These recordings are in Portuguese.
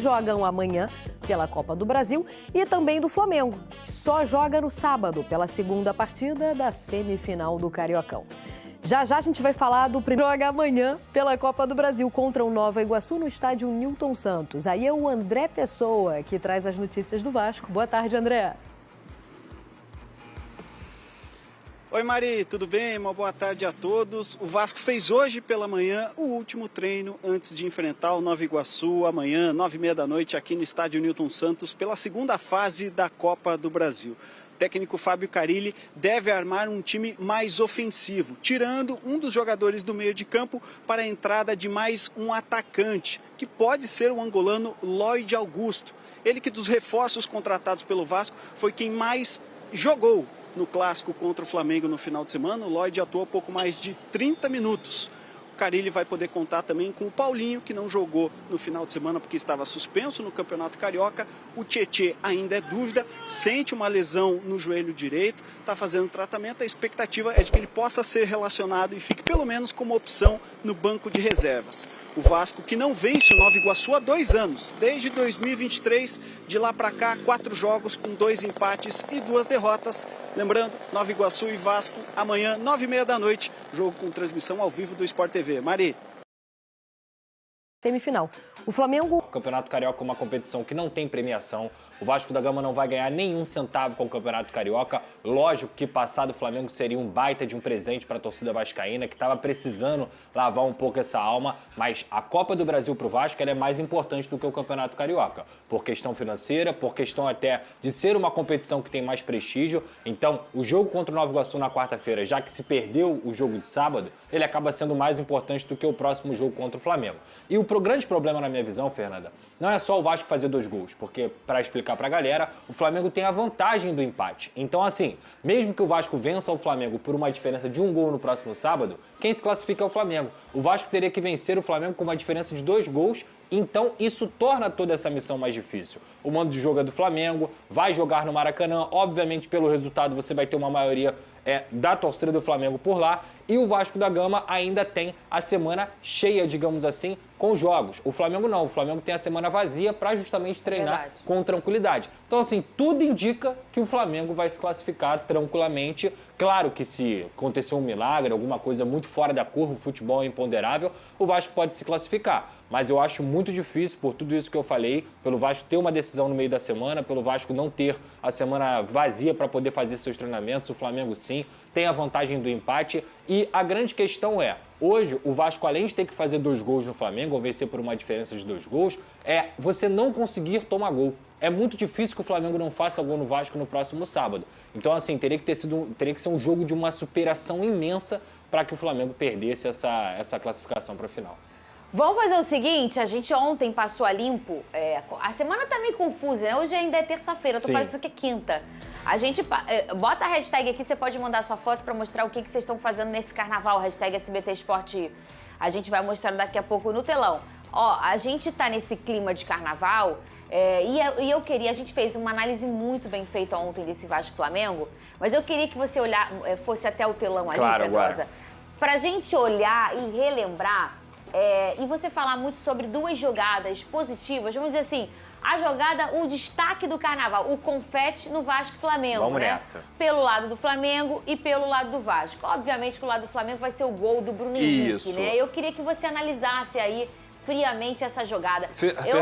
jogam amanhã pela Copa do Brasil, e também do Flamengo, que só joga no sábado pela segunda partida da semifinal do Cariocão. Já já a gente vai falar do primeiro jogo amanhã pela Copa do Brasil contra o Nova Iguaçu no estádio Newton Santos. Aí é o André Pessoa que traz as notícias do Vasco. Boa tarde, André. Oi, Mari, tudo bem? Uma boa tarde a todos. O Vasco fez hoje pela manhã o último treino antes de enfrentar o Nova Iguaçu amanhã, 9h30 da noite, aqui no estádio Newton Santos, pela segunda fase da Copa do Brasil. O técnico Fábio Carilli deve armar um time mais ofensivo, tirando um dos jogadores do meio de campo para a entrada de mais um atacante, que pode ser o angolano Lloyd Augusto. Ele que dos reforços contratados pelo Vasco foi quem mais jogou no clássico contra o Flamengo no final de semana. O Lloyd atuou pouco mais de 30 minutos. O Carilli vai poder contar também com o Paulinho, que não jogou no final de semana porque estava suspenso no Campeonato Carioca. O Tietê ainda é dúvida, sente uma lesão no joelho direito, está fazendo tratamento. A expectativa é de que ele possa ser relacionado e fique pelo menos como opção no banco de reservas. O Vasco, que não vence o Nova Iguaçu há 2 anos, desde 2023, de lá para cá, 4 jogos com 2 empates e 2 derrotas. Lembrando, Nova Iguaçu e Vasco, amanhã, 9h30 da noite, jogo com transmissão ao vivo do Sport TV. Mari. Semifinal. O Flamengo... O Campeonato Carioca é uma competição que não tem premiação. O Vasco da Gama não vai ganhar nenhum centavo com o Campeonato Carioca. Lógico que passado o Flamengo seria um baita de um presente para a torcida vascaína, que estava precisando lavar um pouco essa alma, mas a Copa do Brasil para o Vasco ela é mais importante do que o Campeonato Carioca, por questão financeira, por questão até de ser uma competição que tem mais prestígio. Então, o jogo contra o Nova Iguaçu na quarta-feira, já que se perdeu o jogo de sábado, ele acaba sendo mais importante do que o próximo jogo contra o Flamengo. E o grande problema na minha visão, Fernanda, não é só o Vasco fazer 2 gols, porque, para explicar para a galera, o Flamengo tem a vantagem do empate. Então, assim, mesmo que o Vasco vença o Flamengo por uma diferença de 1 gol no próximo sábado, quem se classifica é o Flamengo. O Vasco teria que vencer o Flamengo com uma diferença de 2 gols, então isso torna toda essa missão mais difícil. O mando de jogo é do Flamengo, vai jogar no Maracanã, obviamente pelo resultado você vai ter uma maioria da torcida do Flamengo por lá, e o Vasco da Gama ainda tem a semana cheia, digamos assim, com jogos. O Flamengo não, o Flamengo tem a semana vazia para justamente treinar com tranquilidade. Então, assim, tudo indica que o Flamengo vai se classificar tranquilamente. Claro que se acontecer um milagre, alguma coisa muito fora da curva, o futebol é imponderável, o Vasco pode se classificar. Mas eu acho muito difícil, por tudo isso que eu falei, pelo Vasco ter uma decisão no meio da semana, pelo Vasco não ter a semana vazia para poder fazer seus treinamentos. O Flamengo, sim, tem a vantagem do empate. E a grande questão é, hoje, o Vasco, além de ter que fazer 2 gols no Flamengo, ou vencer por uma diferença de 2 gols, é você não conseguir tomar gol. É muito difícil que o Flamengo não faça gol no Vasco no próximo sábado. Então, assim, teria que ser um jogo de uma superação imensa para que o Flamengo perdesse essa classificação para a final. Vamos fazer o seguinte, a gente ontem passou a limpo, a semana tá meio confusa, né? Hoje ainda é terça-feira, eu tô falando que é quinta. A gente bota a hashtag aqui, você pode mandar sua foto pra mostrar o que vocês estão fazendo nesse carnaval, hashtag SBT Esporte. A gente vai mostrar daqui a pouco no telão. Ó, a gente tá nesse clima de carnaval, e eu queria, a gente fez uma análise muito bem feita ontem desse Vasco Flamengo, mas eu queria que você fosse até o telão ali, claro, Pedrosa, pra gente olhar e relembrar. E você falar muito sobre 2 jogadas positivas, vamos dizer assim, a jogada, o destaque do carnaval, o confete no Vasco e Flamengo, vamos né? Nessa. Pelo lado do Flamengo e pelo lado do Vasco. Obviamente que o lado do Flamengo vai ser o gol do Bruno Henrique, né? Eu queria que você analisasse aí friamente essa jogada.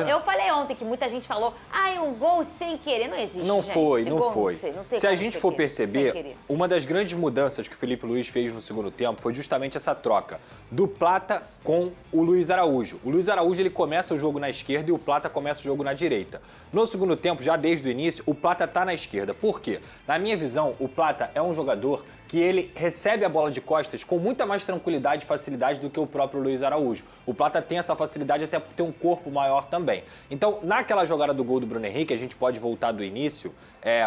Eu falei ontem que muita gente falou, é um gol sem querer. Não existe, Não gente. foi. Não tem Se a gente for perceber, uma das grandes mudanças que o Felipe Luiz fez no segundo tempo foi justamente essa troca do Plata com o Luiz Araújo. O Luiz Araújo ele começa o jogo na esquerda e o Plata começa o jogo na direita. No segundo tempo, já desde o início, o Plata tá na esquerda. Por quê? Na minha visão, o Plata é um jogador que ele recebe a bola de costas com muita mais tranquilidade e facilidade do que o próprio Luiz Araújo. O Plata tem essa facilidade até por ter um corpo maior também. Então, naquela jogada do gol do Bruno Henrique, a gente pode voltar do início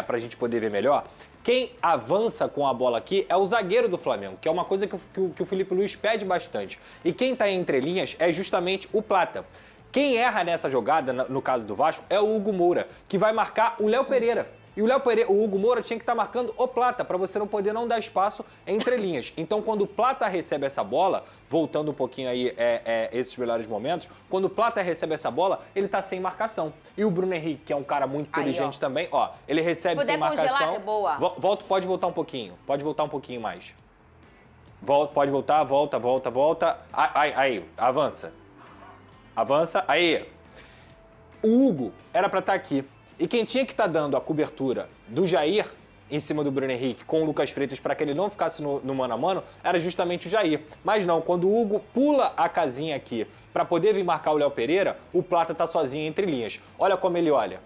para a gente poder ver melhor. Quem avança com a bola aqui é o zagueiro do Flamengo, que é uma coisa que o Felipe Luiz pede bastante. E quem está entre linhas é justamente o Plata. Quem erra nessa jogada, no caso do Vasco, é o Hugo Moura, que vai marcar o Léo Pereira. E o Hugo Moura tinha que estar marcando o Plata, para você não poder não dar espaço entre linhas. Então, quando o Plata recebe essa bola, voltando um pouquinho aí esses melhores momentos, quando o Plata recebe essa bola, ele tá sem marcação. E o Bruno Henrique, que é um cara muito inteligente também, ó, ele recebe sem marcação. Congelar, é boa. Pode voltar um pouquinho, pode voltar um pouquinho mais. Pode voltar, volta. Aí, avança. Avança, aí. O Hugo era para estar aqui. E quem tinha que estar dando a cobertura do Jair em cima do Bruno Henrique com o Lucas Freitas para que ele não ficasse no mano a mano era justamente o Jair. Mas não, quando o Hugo pula a casinha aqui para poder vir marcar o Léo Pereira, o Plata tá sozinho entre linhas. Olha como ele olha.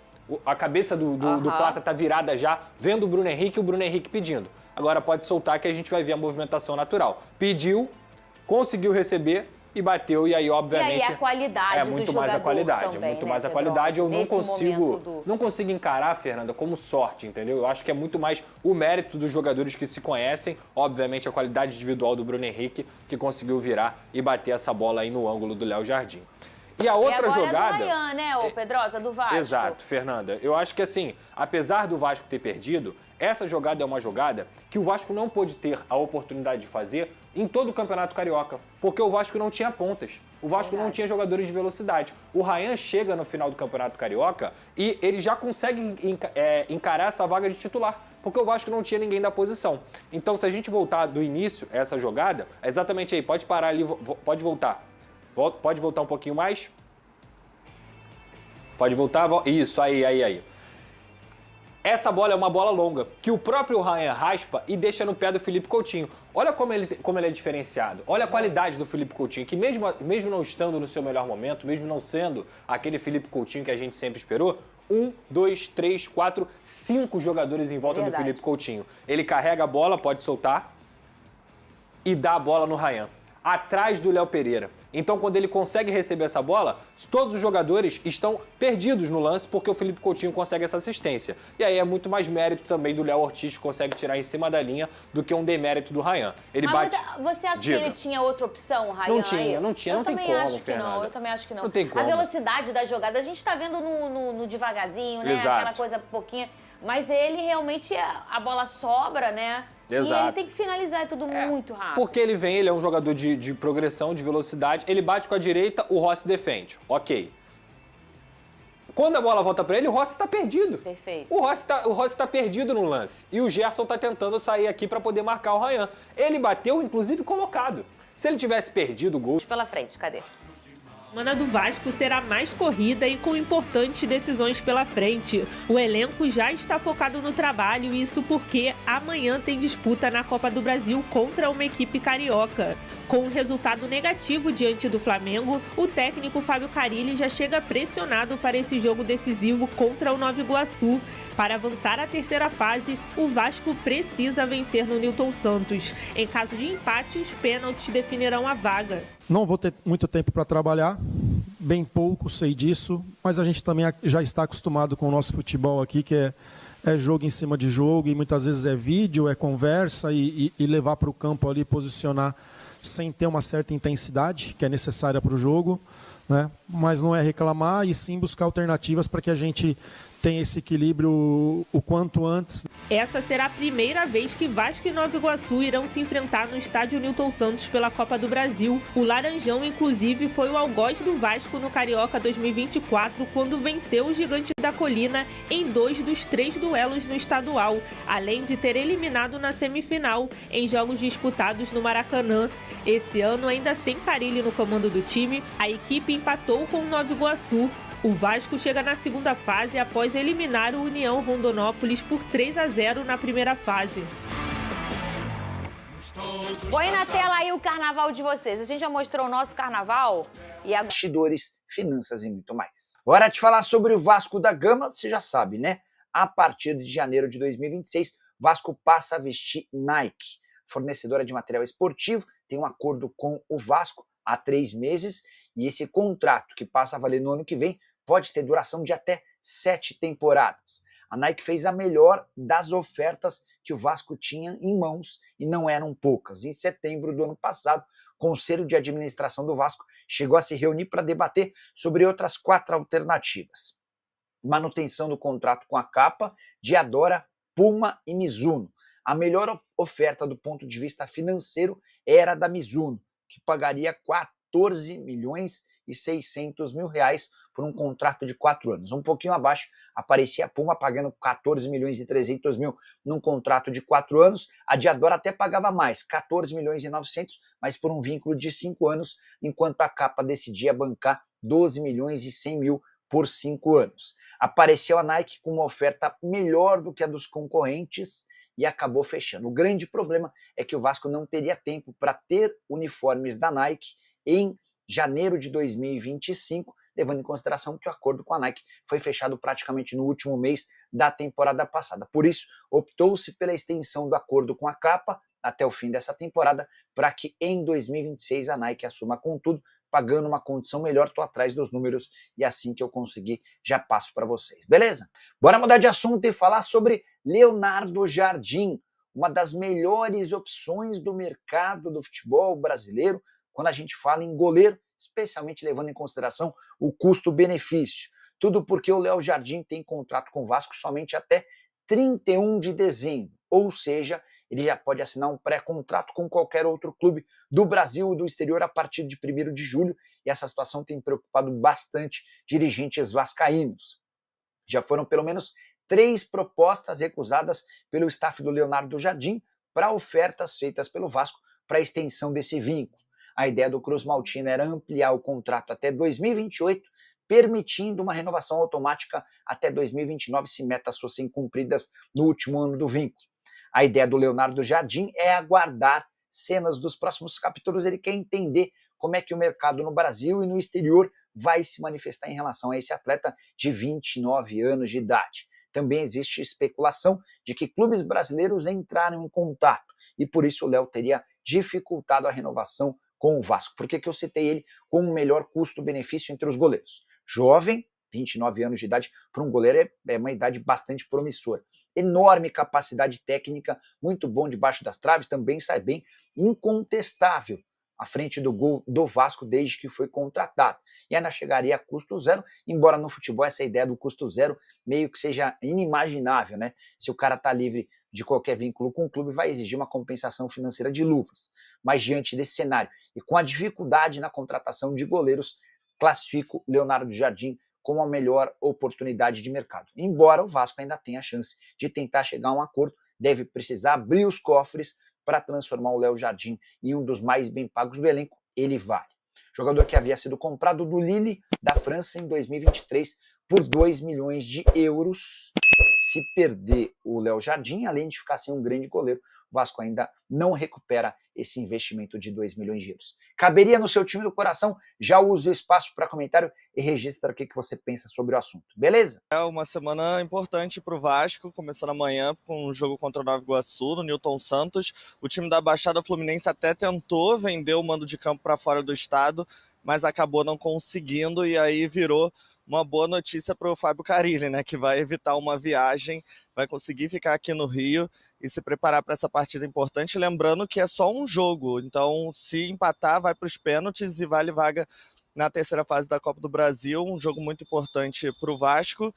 A cabeça do Plata tá virada já, vendo o Bruno Henrique e o Bruno Henrique pedindo. Agora pode soltar que a gente vai ver a movimentação natural. Pediu, conseguiu receber e bateu, e aí, obviamente. E aí a qualidade é muito do mais a jogador qualidade, também, é muito né, mais a Pedro? qualidade. Eu Nesse não consigo encarar, Fernanda, como sorte, entendeu? Eu acho que é muito mais o mérito dos jogadores que se conhecem, obviamente a qualidade individual do Bruno Henrique, que conseguiu virar e bater essa bola aí no ângulo do Léo Jardim. E a outra jogada... É do Ryan, né, ô Pedrosa, do Vasco. Exato, Fernanda. Eu acho que assim, apesar do Vasco ter perdido, essa jogada é uma jogada que o Vasco não pôde ter a oportunidade de fazer em todo o Campeonato Carioca, porque o Vasco não tinha pontas. O Vasco não tinha jogadores de velocidade. O Ryan chega no final do Campeonato Carioca e ele já consegue encarar essa vaga de titular, porque o Vasco não tinha ninguém da posição. Então, se a gente voltar do início, essa jogada, é exatamente aí, pode parar ali, pode voltar. Pode voltar um pouquinho mais? Pode voltar? Isso, aí. Essa bola é uma bola longa, que o próprio Ryan raspa e deixa no pé do Felipe Coutinho. Olha como ele é diferenciado. Olha a qualidade do Felipe Coutinho, que mesmo não estando no seu melhor momento, mesmo não sendo aquele Felipe Coutinho que a gente sempre esperou, 1, 2, 3, 4, 5 jogadores em volta do Felipe Coutinho. Ele carrega a bola, pode soltar, e dá a bola no Ryan, atrás do Léo Pereira. Então, quando ele consegue receber essa bola, todos os jogadores estão perdidos no lance porque o Felipe Coutinho consegue essa assistência. E aí é muito mais mérito também do Léo Ortiz, que consegue tirar em cima da linha, do que um demérito do Ryan. Ele bate... Você acha que ele tinha outra opção, o Ryan? Não tinha, não tem como, Fernanda. Eu também acho que não. Não tem como. A velocidade da jogada, a gente tá vendo no devagarzinho, né? Exato. Aquela coisa pouquinha. Mas ele realmente, a bola sobra, né? Exato. E ele tem que finalizar tudo muito rápido. Porque ele é um jogador de progressão, de velocidade, ele bate com a direita, o Rossi defende. Ok. Quando a bola volta para ele, o Rossi tá perdido. Perfeito. O Rossi tá perdido no lance. E o Gerson tá tentando sair aqui para poder marcar o Ryan. Ele bateu, inclusive, colocado. Se ele tivesse perdido o gol... Pela frente, cadê? A semana do Vasco será mais corrida e com importantes decisões pela frente. O elenco já está focado no trabalho, isso porque amanhã tem disputa na Copa do Brasil contra uma equipe carioca. Com um resultado negativo diante do Flamengo, o técnico Fábio Carille já chega pressionado para esse jogo decisivo contra o Nova Iguaçu. Para avançar à terceira fase, o Vasco precisa vencer no Newton Santos. Em caso de empate, os pênaltis definirão a vaga. Não vou ter muito tempo para trabalhar, bem pouco, sei disso, mas a gente também já está acostumado com o nosso futebol aqui, que é jogo em cima de jogo, e muitas vezes é vídeo, é conversa, e levar para o campo ali, posicionar sem ter uma certa intensidade que é necessária para o jogo, né? Mas não é reclamar e sim buscar alternativas para que a gente tenha esse equilíbrio o quanto antes. Essa será a primeira vez que Vasco e Nova Iguaçu irão se enfrentar no estádio Newton Santos pela Copa do Brasil. O Laranjão, inclusive, foi o algoz do Vasco no Carioca 2024, quando venceu o Gigante da Colina em 2 dos 3 duelos no estadual, além de ter eliminado na semifinal, em jogos disputados no Maracanã. Esse ano, ainda sem Carille no comando do time, a equipe empatou com o Nova Iguaçu. O Vasco chega na segunda fase após eliminar o União Rondonópolis por 3-0 na primeira fase. Põe na tela aí o carnaval de vocês. A gente já mostrou o nosso carnaval e agora... Bastidores, finanças e muito mais. Hora de falar sobre o Vasco da Gama, você já sabe, né? A partir de janeiro de 2026, Vasco passa a vestir Nike. Fornecedora de material esportivo, tem um acordo com o Vasco há 3 meses e esse contrato que passa a valer no ano que vem pode ter duração de até 7 temporadas. A Nike fez a melhor das ofertas que o Vasco tinha em mãos e não eram poucas. Em setembro do ano passado, o Conselho de Administração do Vasco chegou a se reunir para debater sobre outras 4 alternativas. manutenção do contrato com a Kappa, Diadora, Puma e Mizuno. A melhor oferta do ponto de vista financeiro era da Mizuno, que pagaria 14 milhões e 600 mil reais por um contrato de 4 anos. Um pouquinho abaixo aparecia a Puma pagando 14 milhões e 300 mil num contrato de 4 anos. A Diadora até pagava mais, 14 milhões e 900, mas por um vínculo de 5 anos, enquanto a Kappa decidia bancar 12 milhões e 100 mil por 5 anos. Apareceu a Nike com uma oferta melhor do que a dos concorrentes e acabou fechando. O grande problema é que o Vasco não teria tempo para ter uniformes da Nike em janeiro de 2025, levando em consideração que o acordo com a Nike foi fechado praticamente no último mês da temporada passada. Por isso, optou-se pela extensão do acordo com a Kappa até o fim dessa temporada, para que em 2026 a Nike assuma com tudo, pagando uma condição melhor. Estou atrás dos números e assim que eu conseguir já passo para vocês, beleza? Bora mudar de assunto e falar sobre Leonardo Jardim, uma das melhores opções do mercado do futebol brasileiro quando a gente fala em goleiro, especialmente levando em consideração o custo-benefício. Tudo porque o Léo Jardim tem contrato com o Vasco somente até 31 de dezembro, ou seja, ele já pode assinar um pré-contrato com qualquer outro clube do Brasil ou do exterior a partir de 1º de julho, e essa situação tem preocupado bastante dirigentes vascaínos. Já foram pelo menos 3 propostas recusadas pelo staff do Leonardo Jardim para ofertas feitas pelo Vasco para a extensão desse vínculo. A ideia do Cruz Maltino era ampliar o contrato até 2028, permitindo uma renovação automática até 2029 se metas fossem cumpridas no último ano do vínculo. A ideia do Leonardo Jardim é aguardar cenas dos próximos capítulos. Ele quer entender como é que o mercado no Brasil e no exterior vai se manifestar em relação a esse atleta de 29 anos de idade. Também existe especulação de que clubes brasileiros entraram em contato e por isso o Léo teria dificultado a renovação com o Vasco. Por que eu citei ele com o melhor custo-benefício entre os goleiros? Jovem, 29 anos de idade, para um goleiro é uma idade bastante promissora. Enorme capacidade técnica, muito bom debaixo das traves, também sai bem, incontestável à frente do gol do Vasco desde que foi contratado. E ainda chegaria a custo zero, embora no futebol essa ideia do custo zero meio que seja inimaginável, né? Se o cara está livre de qualquer vínculo com o clube, vai exigir uma compensação financeira de luvas. Mas diante desse cenário e com a dificuldade na contratação de goleiros, classifico Leonardo Jardim como a melhor oportunidade de mercado. Embora o Vasco ainda tenha a chance de tentar chegar a um acordo, deve precisar abrir os cofres para transformar o Léo Jardim em um dos mais bem pagos do elenco. Ele vale. Jogador que havia sido comprado do Lille da França em 2023 por 2 milhões de euros. Se perder o Léo Jardim, além de ficar sem um grande goleiro, o Vasco ainda não recupera esse investimento de 2 milhões de euros. Caberia no seu time do coração? Já use o espaço para comentário e registra o que você pensa sobre o assunto, beleza? É uma semana importante para o Vasco, começando amanhã com um jogo contra o Nova Iguaçu, no Newton Santos. O time da Baixada Fluminense até tentou vender o mando de campo para fora do estado, mas acabou não conseguindo e aí virou uma boa notícia para o Fábio Carille, né, que vai evitar uma viagem, vai conseguir ficar aqui no Rio e se preparar para essa partida importante, lembrando que é só um jogo, então se empatar vai para os pênaltis e vale vaga na terceira fase da Copa do Brasil, um jogo muito importante para o Vasco.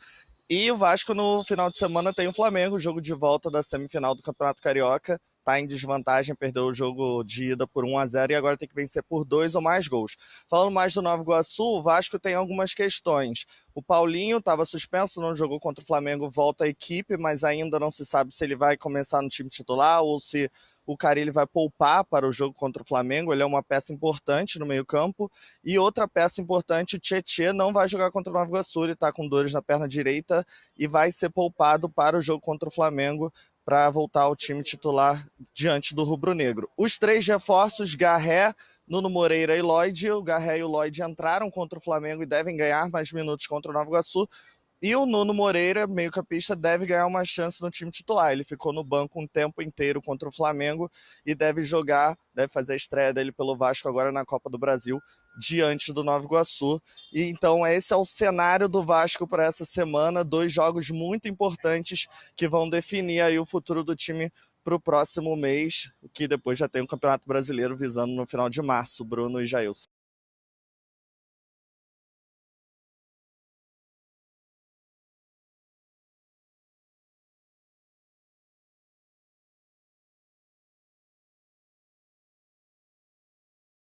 E o Vasco no final de semana tem o Flamengo, jogo de volta da semifinal do Campeonato Carioca, está em desvantagem, perdeu o jogo de ida por 1-0 e agora tem que vencer por 2 ou mais gols. Falando mais do Nova Iguaçu, o Vasco tem algumas questões. O Paulinho estava suspenso, não jogou contra o Flamengo, volta à equipe, mas ainda não se sabe se ele vai começar no time titular ou se o Carille vai poupar para o jogo contra o Flamengo. Ele é uma peça importante no meio-campo. E outra peça importante, o Tietê não vai jogar contra o Nova Iguaçu, ele está com dores na perna direita e vai ser poupado para o jogo contra o Flamengo para voltar ao time titular diante do rubro-negro. Os 3 reforços, Garré, Nuno Moreira e Lloyd. O Garré e o Lloyd entraram contra o Flamengo e devem ganhar mais minutos contra o Nova Iguaçu. E o Nuno Moreira, meio-campista, deve ganhar uma chance no time titular. Ele ficou no banco um tempo inteiro contra o Flamengo e deve jogar, deve fazer a estreia dele pelo Vasco agora na Copa do Brasil, diante do Nova Iguaçu. E então esse é o cenário do Vasco para essa semana, 2 jogos muito importantes que vão definir aí o futuro do time para o próximo mês, que depois já tem o Campeonato Brasileiro visando no final de março, Bruno e Jailson.